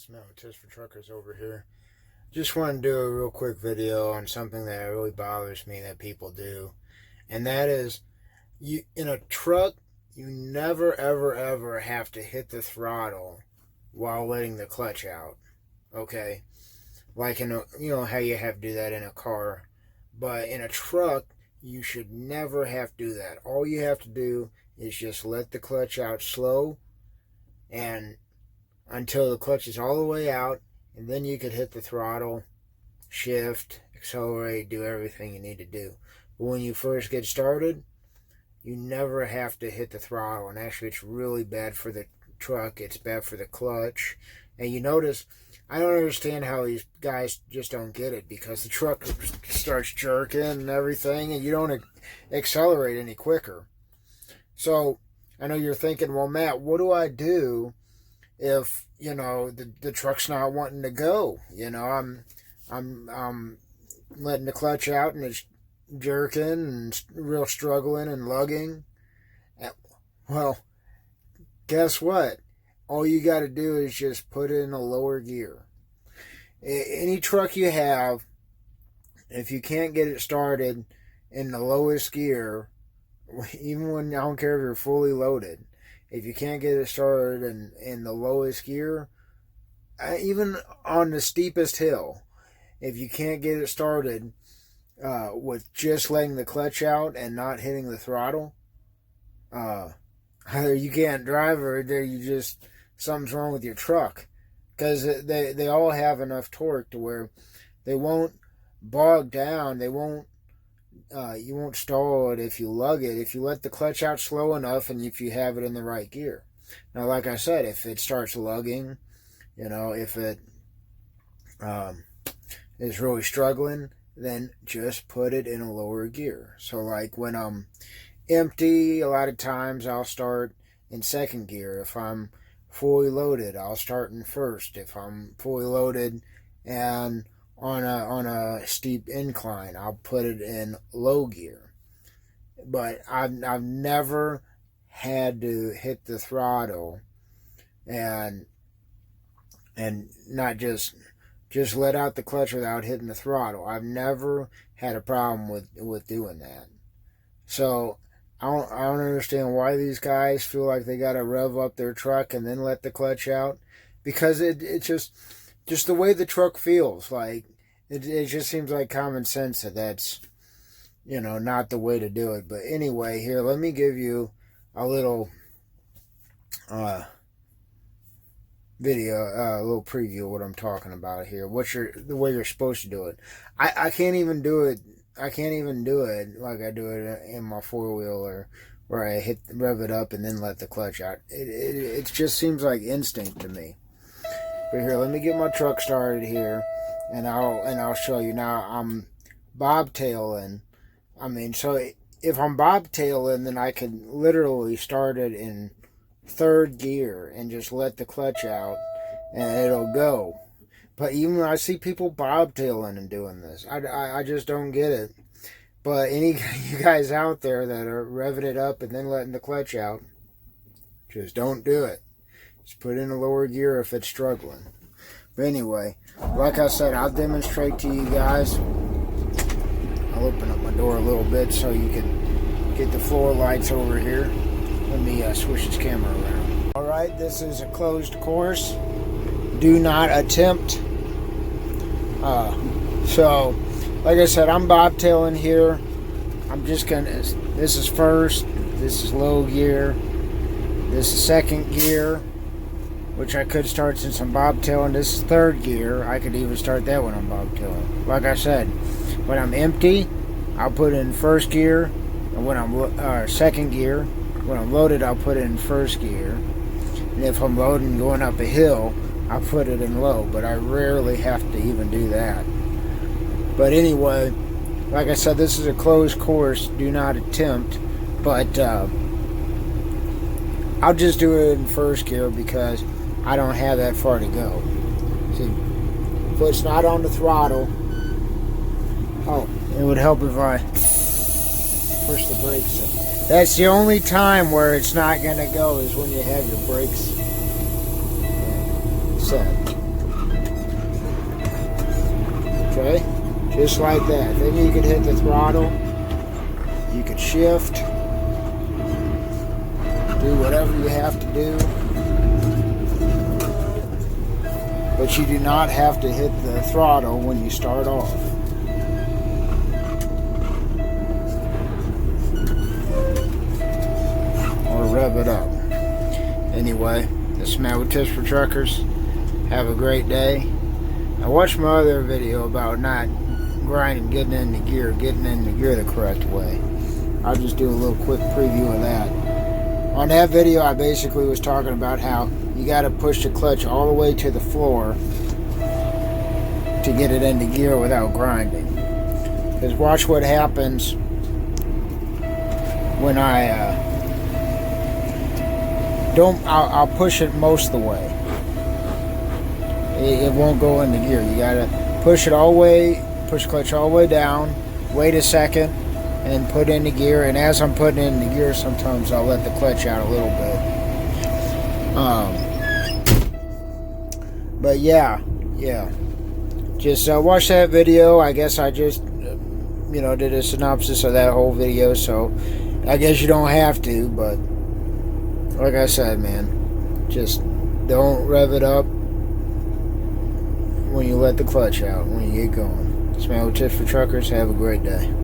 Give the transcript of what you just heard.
Smell Test for Truckers over here. Just want to do a real quick video on something that really bothers me that people do. And that is, you in a truck, you never ever ever have to hit the throttle while letting the clutch out. Okay? Like in a, how you have to do that in a car. But in a truck, you should never have to do that. All you have to do is just let the clutch out slow and until the clutch is all the way out, and then you could hit the throttle, shift, accelerate, do everything you need to do. But when you first get started, you never have to hit the throttle, and actually it's really bad for the truck, it's bad for the clutch. And you notice, I don't understand how these guys just don't get it, because the truck starts jerking and everything, and you don't accelerate any quicker. So, I know you're thinking, well, Matt, what do I do if the truck's not wanting to go? I'm letting the clutch out and it's jerking and real struggling and lugging. Well, guess what? All you got to do is just put it in a lower gear. Any truck you have, if you can't get it started in the lowest gear, even when, I don't care if you're fully loaded, if you can't get it started in the lowest gear, even on the steepest hill, if you can't get it started with just letting the clutch out and not hitting the throttle, either you can't drive or something's wrong with your truck. Because they all have enough torque to where they won't bog down, you won't stall it if you lug it, if you let the clutch out slow enough and if you have it in the right gear. Now, like I said, if it starts lugging, if it is really struggling, then just put it in a lower gear. So like when I'm empty, a lot of times I'll start in second gear. If I'm fully loaded, I'll start in first. If I'm fully loaded and on a steep incline, I'll put it in low gear. But I've never had to hit the throttle and not just let out the clutch without hitting the throttle. I've never had a problem with doing that. So I don't understand why these guys feel like they got to rev up their truck and then let the clutch out, because it's just the way the truck feels. Like it just seems like common sense that's not the way to do it. But anyway, here, let me give you a little video, a little preview of what I'm talking about here. The way you're supposed to do it. I can't even do it. I can't even do it like I do it in my four-wheeler, where I rev it up and then let the clutch out. It just seems like instinct to me. But here, let me get my truck started here, and I'll show you. Now I'm bobtailing. So if I'm bobtailing, then I can literally start it in third gear and just let the clutch out, and it'll go. But even when I see people bobtailing and doing this, I just don't get it. But any you guys out there that are revving it up and then letting the clutch out, just don't do it. Just put it in a lower gear if it's struggling. But anyway, like I said, I'll demonstrate to you guys. I'll open up my door a little bit so you can get the floor lights over here. Let me switch this camera around. Alright, this is a closed course. Do not attempt. So, like I said, I'm bobtailing here. I'm just gonna, this is first, this is low gear, this is second gear, which I could start since I'm bobtailing. This is third gear. I could even start that when I'm bobtailing. Like I said, when I'm empty, I'll put it in first gear, and when I'm second gear. When I'm loaded, I'll put it in first gear, and if I'm loading going up a hill, I'll put it in low. But I rarely have to even do that. But anyway, like I said, this is a closed course. Do not attempt. But I'll just do it in first gear because I don't have that far to go. See, foot's not on the throttle. Oh, it would help if I push the brakes in. That's the only time where it's not going to go, is when you have your brakes set. Okay? Just like that. Then you could hit the throttle. You could shift. Do whatever you have to do. But you do not have to hit the throttle when you start off. Or rev it up. Anyway, this is Matt with Tips for Truckers. Have a great day. I watched my other video about not grinding, getting into gear the correct way. I'll just do a little quick preview of that. On that video, I basically was talking about how you got to push the clutch all the way to the floor to get it into gear without grinding. Because watch what happens when I'll push it most of the way. It won't go into gear. You gotta push it all the way, push the clutch all the way down, wait a second, and put into gear. And as I'm putting it into gear, sometimes I'll let the clutch out a little bit. But yeah. Just watch that video. I guess I just, did a synopsis of that whole video. So I guess you don't have to, but like I said, man, just don't rev it up when you let the clutch out, when you get going. This man with Tips for Truckers. Have a great day.